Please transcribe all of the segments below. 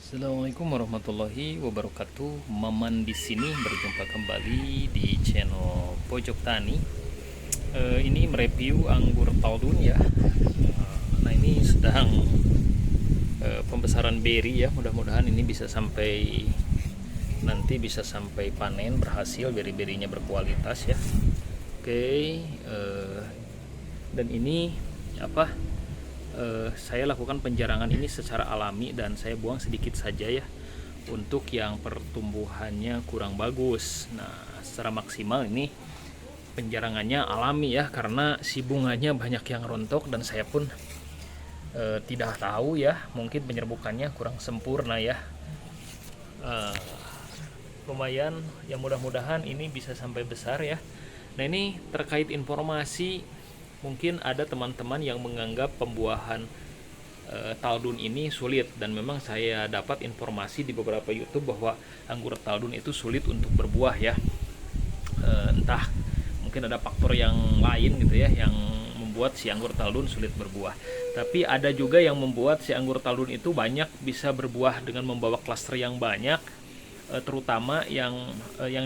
Assalamualaikum warahmatullahi wabarakatuh. Maman di sini berjumpa kembali di channel Pojok Tani. Ini mereview anggur Taldun ya. Nah ini sedang pembesaran beri ya. Mudah-mudahan ini bisa sampai nanti bisa sampai panen berhasil, beri-berinya berkualitas ya. Oke, dan ini apa? Saya lakukan penjarangan ini secara alami dan saya buang sedikit saja ya untuk yang pertumbuhannya kurang bagus. Nah, secara maksimal ini penjarangannya alami ya karena si bunganya banyak yang rontok dan saya pun tidak tahu ya, mungkin penyerbukannya kurang sempurna ya. Eh, Lumayan ya, mudah-mudahan ini bisa sampai besar ya. Nah, ini terkait informasi, mungkin ada teman-teman yang menganggap pembuahan Taldun ini sulit, dan memang saya dapat informasi di beberapa YouTube bahwa anggur Taldun itu sulit untuk berbuah ya. Entah mungkin ada faktor yang lain gitu ya yang membuat si anggur Taldun sulit berbuah. Tapi ada juga yang membuat si anggur Taldun itu banyak bisa berbuah dengan membawa klaster yang banyak, terutama yang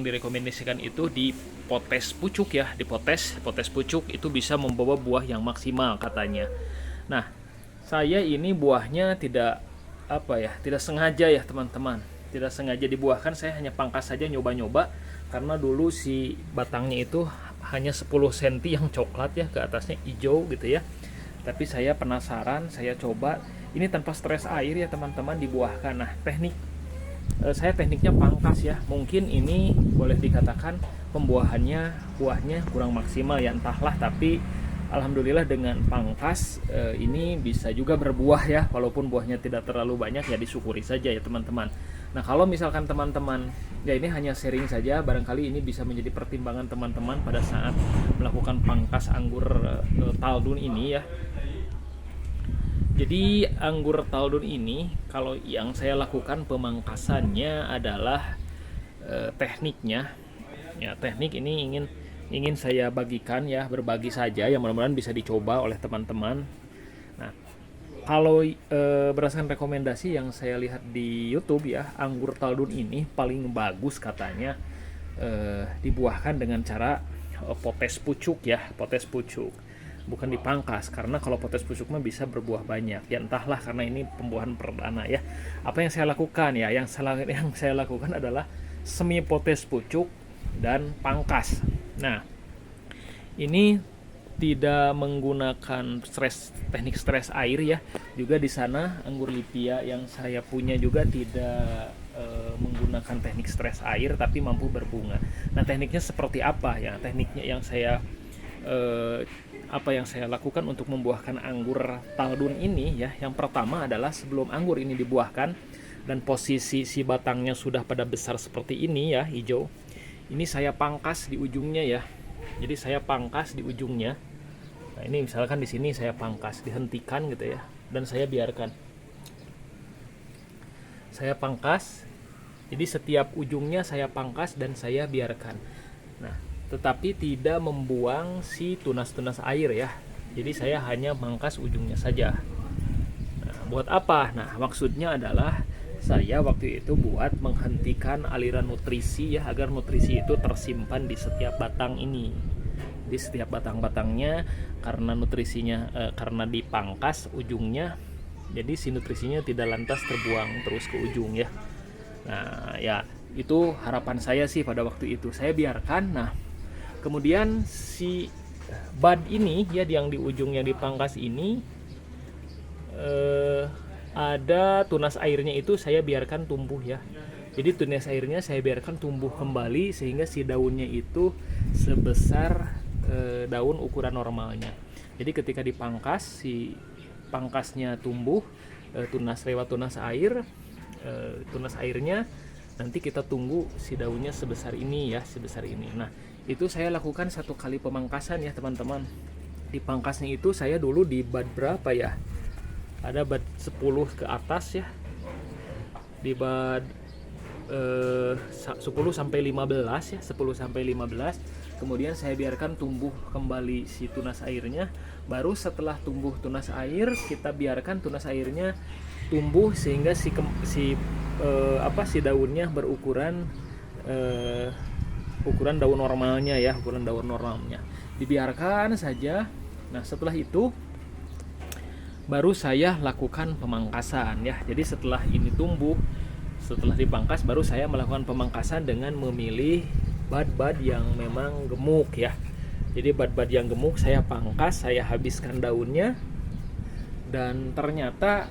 direkomendasikan itu di potes pucuk ya. Di potes pucuk itu bisa membawa buah yang maksimal katanya. Nah, saya ini buahnya tidak sengaja ya teman-teman, tidak sengaja dibuahkan. Saya hanya pangkas saja, nyoba-nyoba, karena dulu si batangnya itu hanya 10 cm yang coklat ya, ke atasnya hijau gitu ya. Tapi saya penasaran, saya coba ini tanpa stres air ya teman-teman, dibuahkan. Nah, saya tekniknya pangkas ya. Mungkin ini boleh dikatakan buahnya kurang maksimal ya, entahlah. Tapi alhamdulillah dengan pangkas ini bisa juga berbuah ya, walaupun buahnya tidak terlalu banyak ya, disyukuri saja ya teman-teman. Nah, kalau misalkan teman-teman ya, ini hanya sharing saja, barangkali ini bisa menjadi pertimbangan teman-teman pada saat melakukan pangkas anggur Taldun ini ya. Jadi anggur Taldun ini, kalau yang saya lakukan pemangkasannya adalah tekniknya. Ya, teknik ini ingin saya bagikan ya, berbagi saja yang mudah-mudahan bisa dicoba oleh teman-teman. Nah, kalau berdasarkan rekomendasi yang saya lihat di YouTube ya, anggur Taldun ini paling bagus katanya dibuahkan dengan cara potes pucuk ya, potes pucuk, bukan dipangkas, karena kalau potes pucuk mah bisa berbuah banyak ya, entahlah, karena ini pembuahan perdana ya. Apa yang saya lakukan ya, yang saya lakukan adalah semi potes pucuk dan pangkas. Nah, ini tidak menggunakan teknik stres air ya. Juga di sana anggur Lipia yang saya punya juga tidak menggunakan teknik stres air, tapi mampu berbunga. Nah, tekniknya seperti apa ya? Tekniknya yang saya lakukan untuk membuahkan anggur Taldun ini ya. Yang pertama adalah sebelum anggur ini dibuahkan dan posisi si batangnya sudah pada besar seperti ini ya, hijau. Ini saya pangkas di ujungnya ya. Jadi saya pangkas di ujungnya. Nah, ini misalkan di sini saya pangkas, dihentikan gitu ya, dan saya biarkan. Saya pangkas. Jadi setiap ujungnya saya pangkas dan saya biarkan. Nah, tetapi tidak membuang si tunas-tunas air ya. Jadi saya hanya mangkas ujungnya saja. Nah, buat apa? Nah, maksudnya adalah saya waktu itu buat menghentikan aliran nutrisi ya, agar nutrisi itu tersimpan di setiap batang ini. Di setiap batang-batangnya, karena nutrisinya karena dipangkas ujungnya, jadi si nutrisinya tidak lantas terbuang terus ke ujung ya. Nah, ya itu harapan saya sih pada waktu itu. Saya biarkan. Nah, kemudian si bud ini ya, yang di ujungnya dipangkas ini, ada tunas airnya, itu saya biarkan tumbuh ya. Jadi tunas airnya saya biarkan tumbuh kembali sehingga si daunnya itu sebesar daun ukuran normalnya. Jadi ketika dipangkas, si pangkasnya tumbuh, tunas lewat tunas air, tunas airnya nanti kita tunggu si daunnya sebesar ini ya, sebesar ini. Nah, itu saya lakukan satu kali pemangkasan ya teman-teman. Dipangkasnya itu saya dulu di bud berapa ya, ada bud 10 ke atas ya, di bud 10 sampai 15 ya, 10 sampai 15. Kemudian saya biarkan tumbuh kembali si tunas airnya. Baru setelah tumbuh tunas air, kita biarkan tunas airnya tumbuh sehingga si daunnya berukuran ukuran daun normalnya ya, ukuran daun normalnya. Dibiarkan saja. Nah, setelah itu baru saya lakukan pemangkasan ya. Jadi setelah ini tumbuh, setelah dipangkas baru saya melakukan pemangkasan dengan memilih bud-bud yang memang gemuk ya. Jadi bud-bud yang gemuk saya pangkas, saya habiskan daunnya. Dan ternyata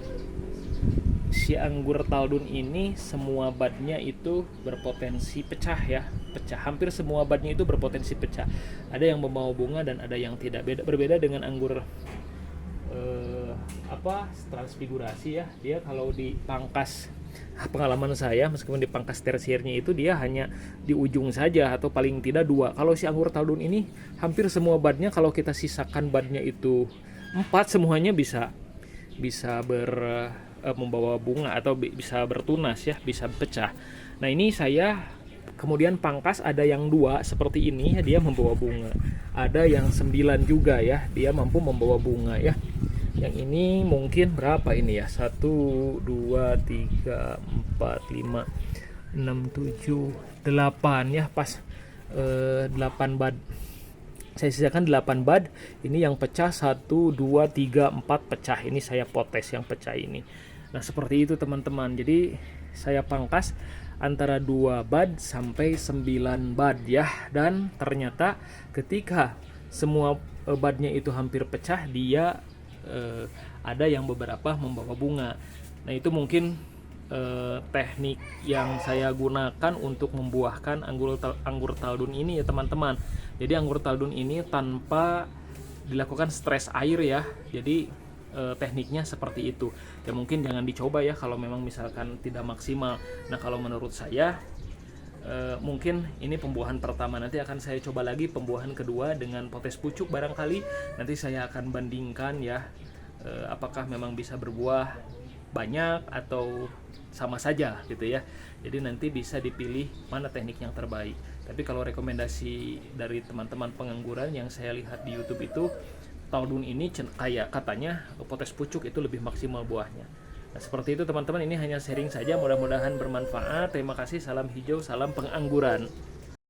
si anggur Taldun ini semua budnya itu berpotensi pecah ya, pecah. Hampir semua budnya itu berpotensi pecah. Ada yang membawa bunga dan ada yang tidak. Berbeda dengan anggur transfigurasi ya. Dia kalau dipangkas, pengalaman saya meskipun dipangkas tersiernya itu dia hanya di ujung saja atau paling tidak 2. Kalau si anggur Taldun ini hampir semua budnya, kalau kita sisakan budnya itu 4, semuanya bisa membawa bunga atau bisa bertunas ya, bisa pecah. Nah, ini saya kemudian pangkas, ada yang 2 seperti ini ya, dia membawa bunga. Ada yang 9 juga ya, dia mampu membawa bunga ya. Yang ini mungkin berapa ini ya? 1 2 3 4 5 6 7 8 ya, pas 8 bud. Saya sisakan 8 bud. Ini yang pecah 1 2 3 4 pecah. Ini saya potes yang pecah ini. Nah, seperti itu teman-teman. Jadi saya pangkas antara 2 bud sampai 9 bud ya. Dan ternyata ketika semua budnya itu hampir pecah, dia ada yang beberapa membawa bunga. Nah, itu mungkin teknik yang saya gunakan untuk membuahkan anggur Taldun ini ya teman-teman. Jadi anggur Taldun ini tanpa dilakukan stres air ya. Jadi tekniknya seperti itu. Ya mungkin jangan dicoba ya kalau memang misalkan tidak maksimal. Nah, kalau menurut saya mungkin ini pembuahan pertama. Nanti akan saya coba lagi pembuahan kedua dengan potes pucuk barangkali. Nanti saya akan bandingkan ya, apakah memang bisa berbuah banyak atau sama saja gitu ya. Jadi nanti bisa dipilih mana teknik yang terbaik. Tapi kalau rekomendasi dari teman-teman pengangguran yang saya lihat di YouTube itu, Taldun ini kayak katanya potes pucuk itu lebih maksimal buahnya. Nah, seperti itu teman-teman, ini hanya sharing saja, mudah-mudahan bermanfaat. Terima kasih, salam hijau, salam pengangguran.